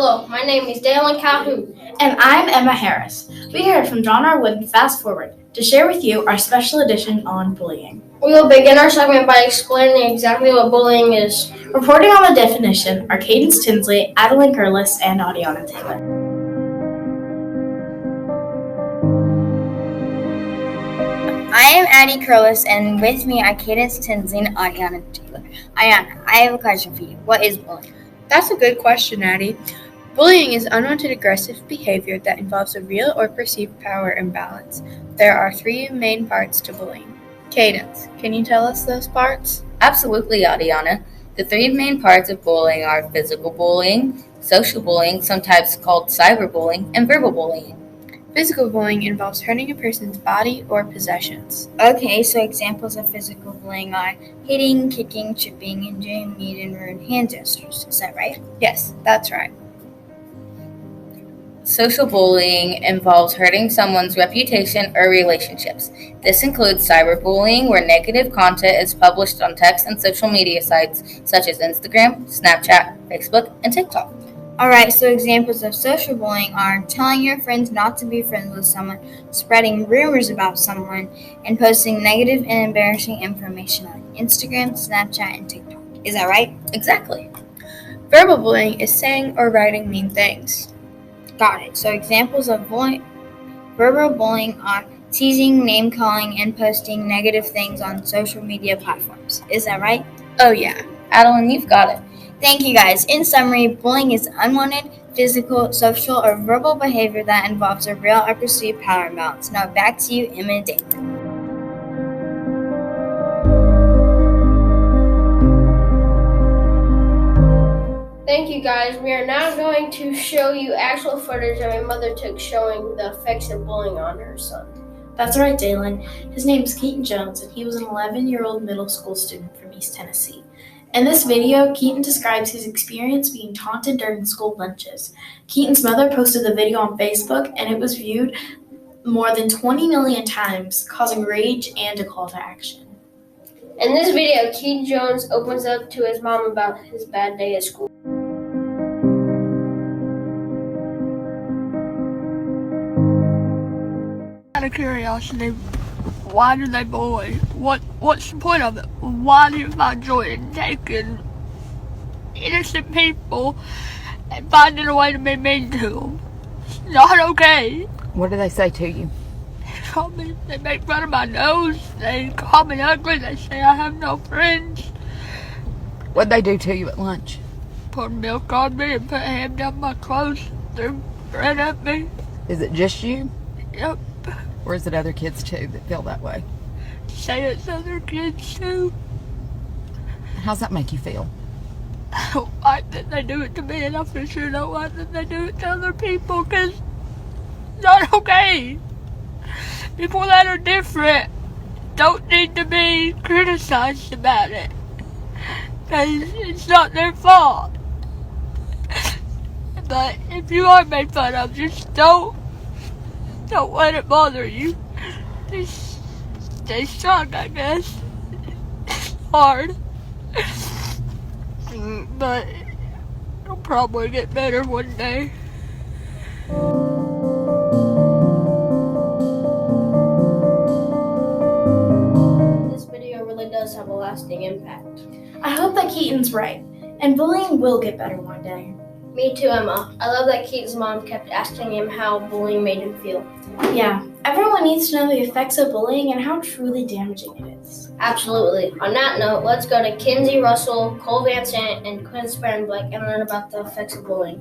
Hello, my name is Dalen Calhoun. And I'm Emma Harris. We heard from John R. Wood in Fast Forward to share with you our special edition on bullying. We will begin our segment by explaining exactly what bullying is. Reporting on the definition are Cadence Tinsley, Adeline Curlis, and Audiana Taylor. I am Addie Curlis, and with me are Cadence Tinsley and Audiana Taylor. Ayana, I have a question for you. What is bullying? That's a good question, Addie. Bullying is unwanted aggressive behavior that involves a real or perceived power imbalance. There are three main parts to bullying. Cadence, can you tell us those parts? Absolutely, Audiana. The three main parts of bullying are physical bullying, social bullying, sometimes called cyberbullying, and verbal bullying. Physical bullying involves hurting a person's body or possessions. Okay, so examples of physical bullying are hitting, kicking, chipping, injuring, mean, and rude hand gestures. Is that right? Yes, that's right. Social bullying involves hurting someone's reputation or relationships. This includes cyberbullying, where negative content is published on text and social media sites such as Instagram, Snapchat, Facebook, and TikTok. Alright, so examples of social bullying are telling your friends not to be friends with someone, spreading rumors about someone, and posting negative and embarrassing information on Instagram, Snapchat, and TikTok. Is that right? Exactly. Verbal bullying is saying or writing mean things. Got it. So examples of verbal bullying are teasing, name-calling, and posting negative things on social media platforms. Is that right? Oh yeah. Adeline, you've got it. Thank you guys. In summary, bullying is unwanted physical, social, or verbal behavior that involves a real or perceived power imbalance. Now back to you, Emma and David. Thank you guys. We are now going to show you actual footage that my mother took showing the effects of bullying on her son. That's right, Dalen. His name is Keaton Jones, and he was an 11-year-old middle school student from East Tennessee. In this video, Keaton describes his experience being taunted during school lunches. Keaton's mother posted the video on Facebook, and it was viewed more than 20 million times, causing rage and a call to action. In this video, Keaton Jones opens up to his mom about his bad day at school. Out of curiosity, why do they bully? What's the point of it? Why do you find joy in taking innocent people and finding a way to be mean to them? It's not okay. What do they say to you? They make fun of my nose. They call me ugly. They say I have no friends. What'd they do to you at lunch? Pour milk on me and put ham down my clothes. Threw bread at me. Is it just you? Yep. Or is it other kids too that feel that way? Say it's other kids too. How's that make you feel? I don't like that they do it to me, and I for sure don't like that they do it to other people, because it's not okay. People that are different don't need to be criticized about it, because it's not their fault. But if you are made fun of, just don't let it bother you. Just stay strong, I guess. It's hard. But it'll probably get better one day. This video really does have a lasting impact. I hope that Keaton's right, and bullying will get better one day. Me too, Emma. I love that Keaton's mom kept asking him how bullying made him feel. Yeah, everyone needs to know the effects of bullying and how truly damaging it is. Absolutely. On that note, let's go to Kinsey Russell, Cole Van Sant, and Quinn Spanblack and learn about the effects of bullying.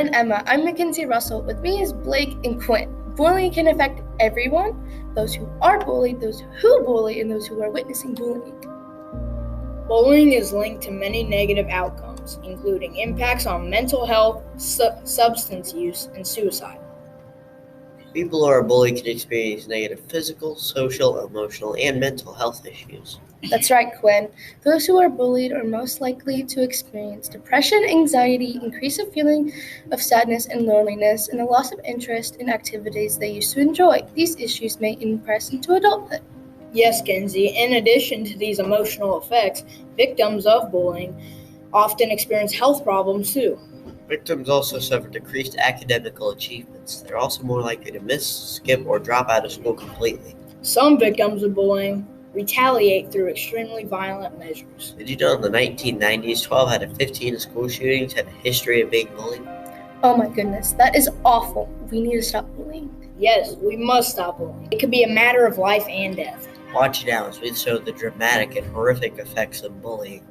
And Emma, I'm Mackenzie Russell. With me is Blake and Quinn. Bullying can affect everyone, those who are bullied, those who bully, and those who are witnessing bullying. Bullying is linked to many negative outcomes, including impacts on mental health, substance use, and suicide. People who are bullied can experience negative physical, social, emotional, and mental health issues. That's right, Quinn. Those who are bullied are most likely to experience depression, anxiety, increased feeling of sadness and loneliness, and a loss of interest in activities they used to enjoy. These issues may progress into adulthood. Yes, Kenzie. In addition to these emotional effects, victims of bullying often experience health problems too. Victims also suffer decreased academical achievements. They're also more likely to miss, skip, or drop out of school completely. Some victims of bullying retaliate through extremely violent measures. Did you know in the 1990s, 12 out of 15 school shootings had a history of being bullied? Oh my goodness, that is awful. We need to stop bullying. Yes, we must stop bullying. It could be a matter of life and death. Watch now as we show the dramatic and horrific effects of bullying.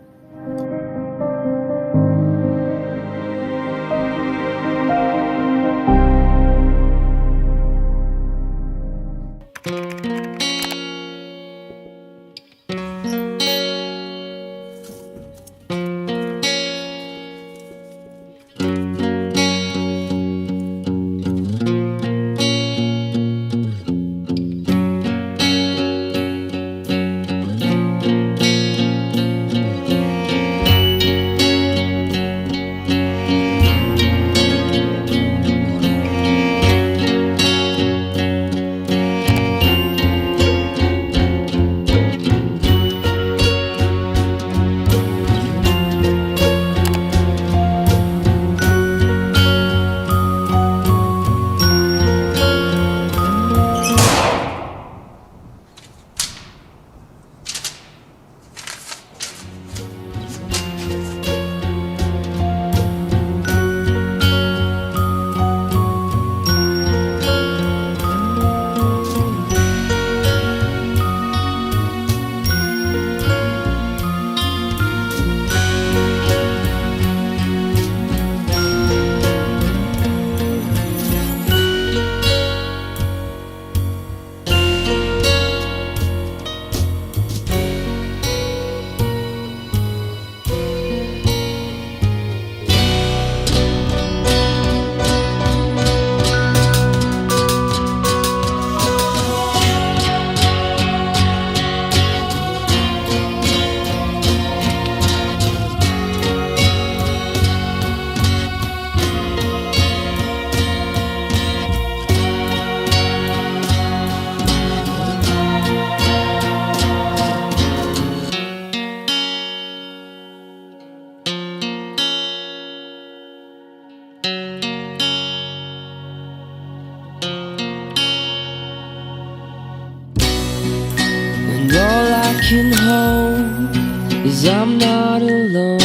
And all I can hope is I'm not alone.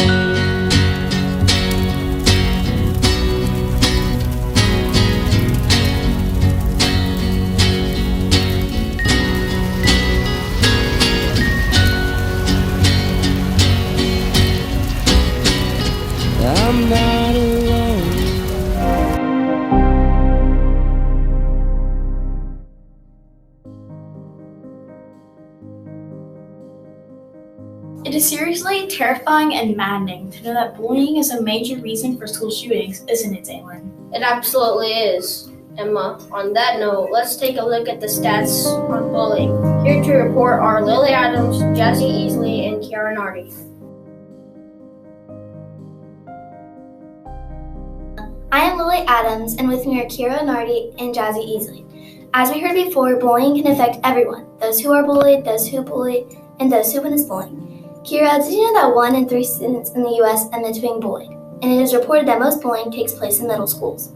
I'm not alone. It is seriously terrifying and maddening to know that bullying is a major reason for school shootings, isn't it, Zaylin? It absolutely is. Emma, on that note, let's take a look at the stats on bullying. Here to report are Lily Adams, Jazzy Easley, and Kiara Nardi. I am Lily Adams, and with me are Kiara Nardi and Jazzy Easley. As we heard before, bullying can affect everyone, those who are bullied, those who bully, and those who witness bullying. Kira, did you know that 1 in 3 students in the U.S. admit to being bullied? And it is reported that most bullying takes place in middle schools.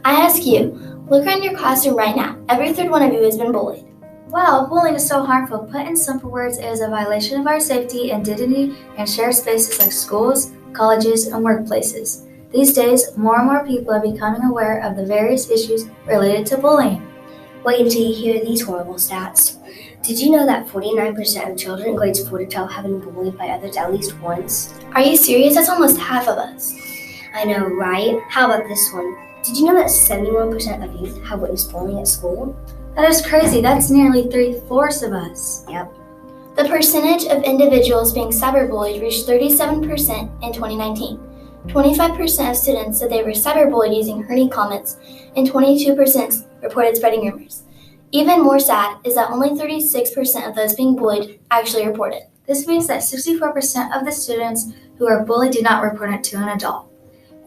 I ask you, look around your classroom right now. Every third one of you has been bullied. Wow, bullying is so harmful. Put in simple words, it is a violation of our safety and dignity in shared spaces like schools, colleges, and workplaces. These days, more and more people are becoming aware of the various issues related to bullying. Wait until you hear these horrible stats. Did you know that 49% of children in grades 4 to 12 have been bullied by others at least once? Are you serious? That's almost half of us. I know, right? How about this one? Did you know that 71% of youth have witnessed bullying at school? That is crazy. That's nearly 3/4 of us. Yep. The percentage of individuals being cyberbullied reached 37% in 2019. 25% of students said they were cyberbullied using hurting comments, and 22% reported spreading rumors. Even more sad is that only 36% of those being bullied actually report it. This means that 64% of the students who are bullied do not report it to an adult.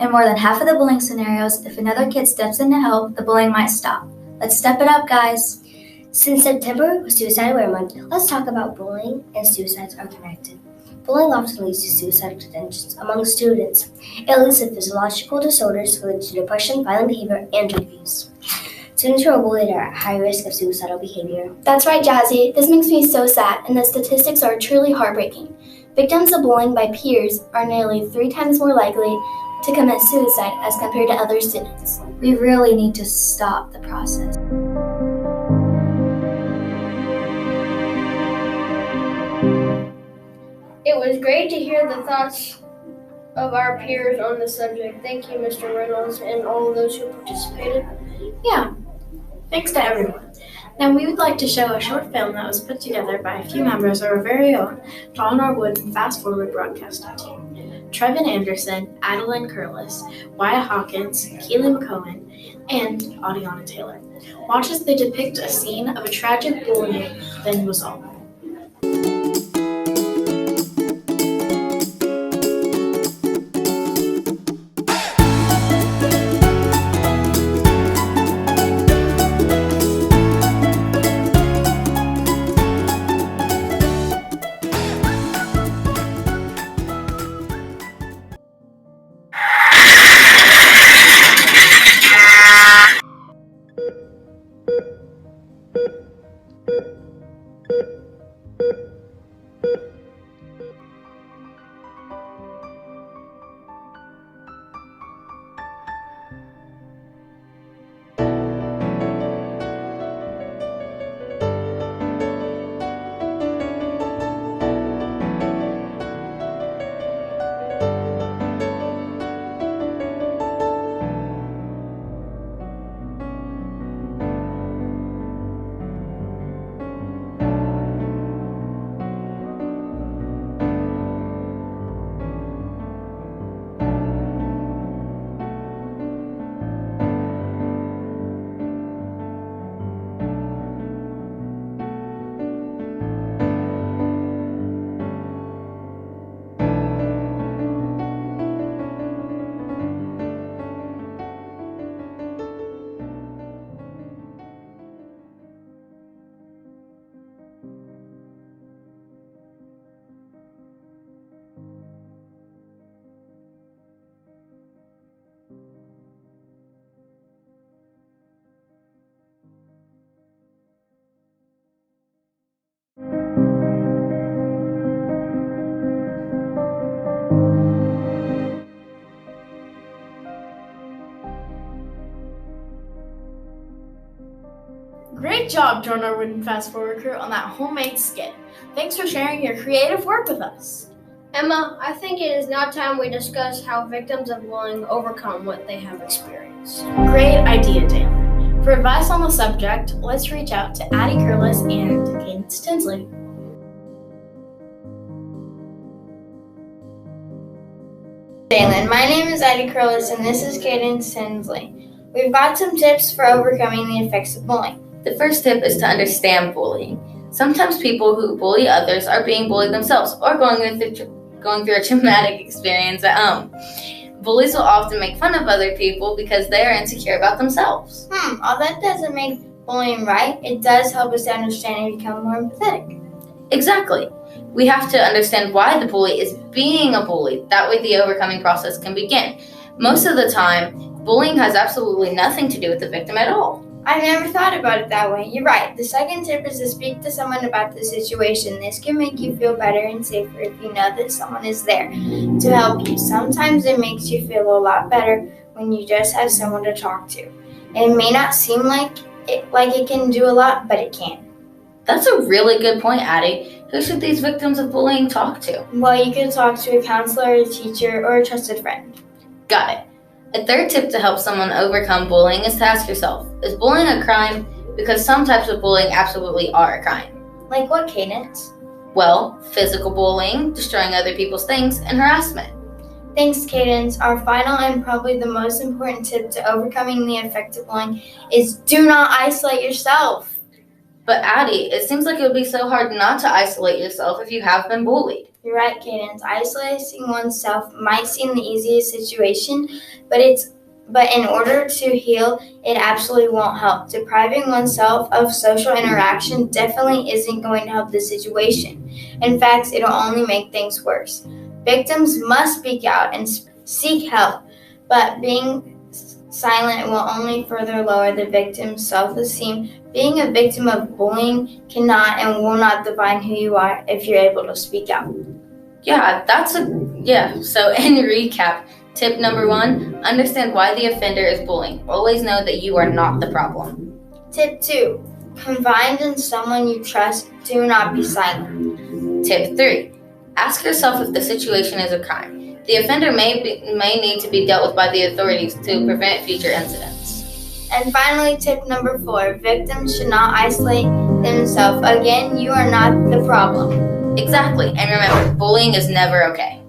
In more than half of the bullying scenarios, if another kid steps in to help, the bullying might stop. Let's step it up, guys. Since September was Suicide Aware Month, let's talk about bullying and suicides are connected. Bullying often leads to suicidal tendencies among students. It leads to physiological disorders related to depression, violent behavior, and drug abuse. Students who are bullied are at high risk of suicidal behavior. That's right, Jazzy. This makes me so sad, and the statistics are truly heartbreaking. Victims of bullying by peers are nearly 3 times more likely to commit suicide as compared to other students. We really need to stop the process. It was great to hear the thoughts of our peers on the subject. Thank you, Mr. Reynolds, and all of those who participated. Yeah, thanks to everyone. Now we would like to show a short film that was put together by a few members of our very own John R. Wooden Fast Forward broadcasting team. Trevin Anderson, Adeline Curlis, Wyatt Hawkins, Keely McCohen, and Audiana Taylor. Watch as they depict a scene of a tragic bullying then was all. Great job, John R. Wooden Fast Forward crew, on that homemade skit. Thanks for sharing your creative work with us. Emma, I think it is now time we discuss how victims of bullying overcome what they have experienced. Great idea, Taylor. For advice on the subject, let's reach out to Addie Curlis and Cadence Tinsley. Jalen, my name is Addie Curlis and this is Cadence Tinsley. We've got some tips for overcoming the effects of bullying. The first tip is to understand bullying. Sometimes people who bully others are being bullied themselves or going through a traumatic experience at home. Bullies will often make fun of other people because they are insecure about themselves. All that doesn't make bullying right. It does help us to understand and become more empathetic. Exactly. We have to understand why the bully is being a bully. That way the overcoming process can begin. Most of the time, bullying has absolutely nothing to do with the victim at all. I've never thought about it that way. You're right. The second tip is to speak to someone about the situation. This can make you feel better and safer if you know that someone is there to help you. Sometimes it makes you feel a lot better when you just have someone to talk to. And it may not seem like it can do a lot, but it can. That's a really good point, Addie. Who should these victims of bullying talk to? Well, you can talk to a counselor, a teacher, or a trusted friend. Got it. A third tip to help someone overcome bullying is to ask yourself, is bullying a crime? Because some types of bullying absolutely are a crime. Like what, Cadence? Well, physical bullying, destroying other people's things, and harassment. Thanks, Cadence. Our final and probably the most important tip to overcoming the effect of bullying is do not isolate yourself. But Addie, it seems like it would be so hard not to isolate yourself if you have been bullied. You're right, Cadence. Isolating oneself might seem the easiest situation, but it's But in order to heal, it absolutely won't help. Depriving oneself of social interaction definitely isn't going to help the situation. In fact, it'll only make things worse. Victims must speak out and seek help, but being silent will only further lower the victim's self-esteem. Being a victim of bullying cannot and will not define who you are if you're able to speak out. So in recap, tip number 1, understand why the offender is bullying. Always know that you are not the problem. Tip 2, confide in someone you trust. Do not be silent. Tip 3, ask yourself if the situation is a crime. The offender may need to be dealt with by the authorities to prevent future incidents. And finally, tip number 4, victims should not isolate themselves. Again, you are not the problem. Exactly, and remember, bullying is never okay.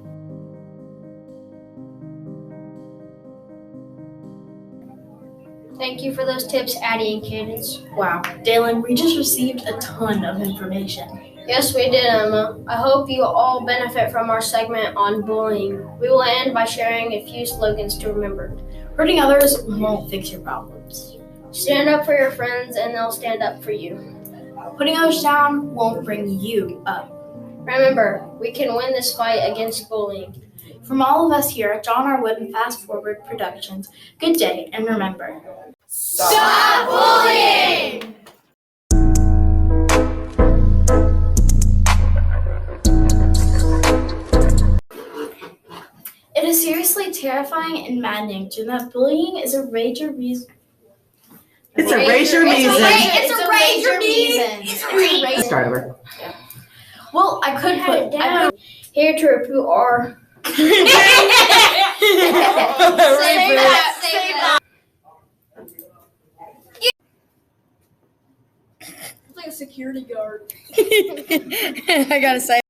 Thank you for those tips, Addie and Cadence. Wow, Dalen, we just received a ton of information. Yes, we did, Emma. I hope you all benefit from our segment on bullying. We will end by sharing a few slogans to remember. Hurting others won't fix your problems. Stand up for your friends and they'll stand up for you. Putting others down won't bring you up. Remember, we can win this fight against bullying. From all of us here at John R. Wood and Fast Forward Productions, good day, and remember, Stop bullying! it is seriously terrifying and maddening to know that bullying is a major reason. It's a razor reason. Start over. Well, I could put it down. Here to report our. Save that. It's like a security guard. I gotta say.